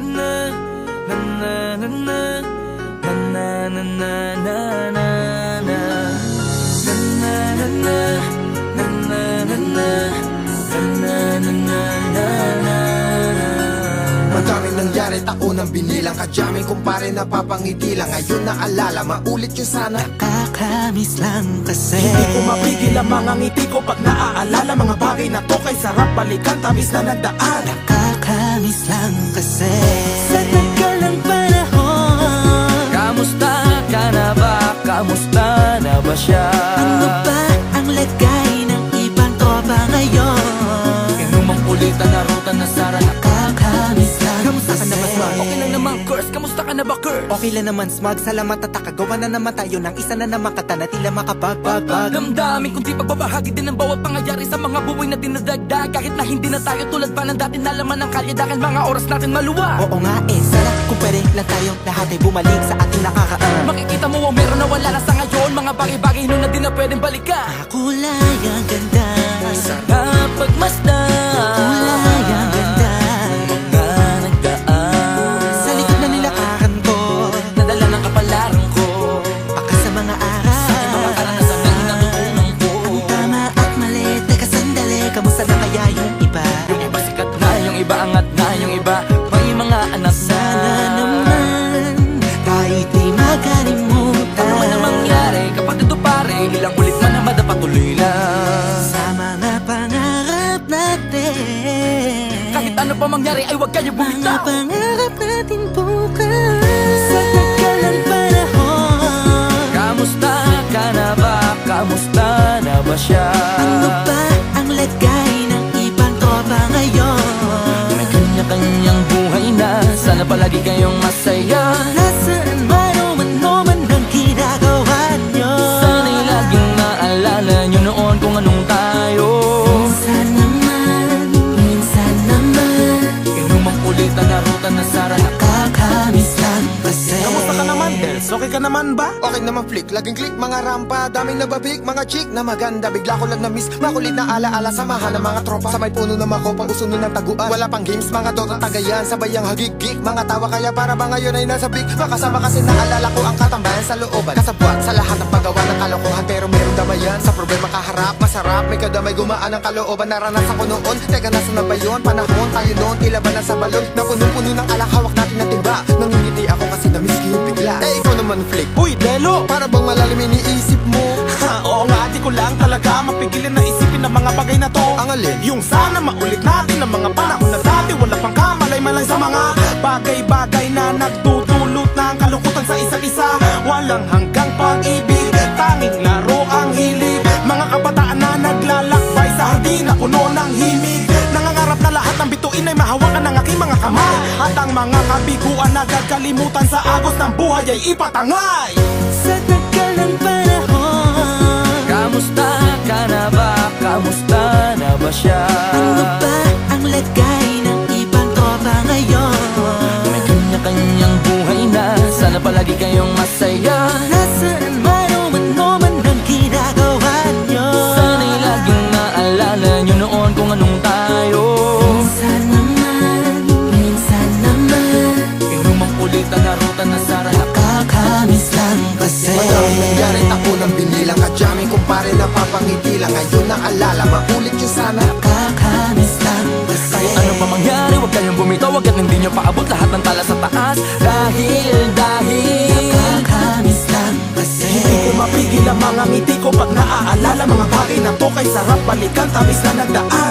na na na na na na na na na na na na. Madaming nangyari, taunang binilang. Kadyaming kumpare napapangiti lang. Ngayon naalala, maulit yun sana. Nakakamiss lang kasi Hindi ko mapigil ang mga ngiti ko pag naaalala. Mga bagay na to kay sarap balikan, tamis na nagdaan. Nakakamiss lang kasi sa tagal ng panahon. Kamusta ka na ba? Kamusta na ba siya? Ano ba ang lagay ng ibang tropa ngayon? Inumang ulitan na ruta na sara. Nakakamiss lang Kamusta ka na ba, Smug? Okay lang naman, Curse. Kamusta ka na ba, Curse? Okay lang naman, Smug. Salamat at nakagawa na naman tayo ng isa na naman kata na tila makapagbabag. Damdamin kundi pagbabahagi din ng bawat pangyayari sa mga buhay na dinadagdag. Kahit na hindi na tayo tulad pa ng dati na laman ng kalye. Dahil mga oras natin maluwa. Oo nga sana kung pwede lang tayo lahat ay bumalik sa ating nakakaan. Makikita mo ang meron na wala na sa ngayon. Mga bagay-bagay nun na di na pwedeng balikan. Kulay ang ganda, Sarap pagmasdan. kulay ang ganda. Mga nagdaan Sa likod na nilakaran ko, nadala ng kapalaran ko. baka sa mga aral. Mga karanasan na natutunan ko. Ang tama at mali, teka sandali, kamusta na kaya yung iba? Yung iba sikat na, yung iba angat na, yung iba may mga anak na. Sana naman, kahit di makalimutan. Ano man ang mangyari, kapag ito pare, ilang ulit man na madapatuloy lang. Sa mga pangarap natin, Kahit ano pa mangyari ay huwag kayo mga bumitaw. pangarap natin bukas. Sa tagal ng panahon, Kamusta ka na ba? Kamusta na ba siya? ano ba ang lagay ng ibang tropa ngayon? May kanya-kanyang buhay na, sana palagi kayong masaya. Nasaan man o man ang ginagawa nyo? Sana'y laging maalala nyo noon kung anong tayo. Minsan naman Inumang ulitan na ruta na sara. nakakamiss lang kasi. Kamusta ka naman, Dels? Okay ka naman ba? Okay naman flick, laging click, mga rampa. Daming nababig, mga chick na maganda. Bigla ko lang na-miss, makulit na alaala. Samahan ng mga tropa, sa may puno na makopa. Uso nun ng taguan, wala pang games, mga dota tagayan. Sabayang hagig-gig, mga tawa kaya para ba ngayon ay nasa big. Makasama kasi naalala ko ang katambayan sa looban. Kasabwat sa lahat ng paggawa ng kalokohan, pero merong damayan. Sa problema kaharap, masarap, may kadamay gumaan ang kalooban. Naranasan ko noon, teka nasa na ba yun? Panahon tayo noon, tila ba nasa balon? Na punong-puno ng alak, hawak natin ng timba. Nangingiti ako kasi na-miss ko yung bigla. Eh ikaw naman flick, Uy, Delo! para bang malalim iniisip mo? Ha, oo nga, di ko lang talaga mapigilin na isipin ang mga bagay na to. Ang alin? Yung sana maulit natin ang mga panahon na dati. Wala pang kamalay-malay sa mga bagay-bagay na nagtutulot ng kalungkutan sa isa't isa. Walang hanggang pag-ibig, tanging laro ang hilig. Mga kabataan na naglalakbay sa hardin na puno ng himig. Nangangarap na lahat ng bituin ay mahawakan ng aking mga kamay. At ang mga kabiguan na gagalimutan sa agos ng buhay ay ipatangay. Sa tagal ng panahon, Kamusta ka na ba? Kamusta na ba siya? ano ba ang lagay ng ibang tropa ngayon? May kanya-kanyang buhay na, sana palagi kayong masaya. Nasaan man o man ang ginagawa nyo? Sana'y laging maalala nyo noon kung anong tayo. Minsan naman Inumang ulitan na ruta na sara. nakakamiss lang kasi. Madaming nangyari, taunang binilang. Kadyaming kumpare napapangiti lang. Ngayon naalala, maulit yun sana. Nakakamiss lang kasi. Kahit ano pa mangyari, huwag kayong bumitaw. Huwag at hindi nyo paabot lahat ng tala sa taas. Dahil Nakakamiss lang kasi. Hindi ko mapigil ang mga ngiti ko pag naaalala. Mga bagay na to kay sarap balikan, tamis na nagdaan.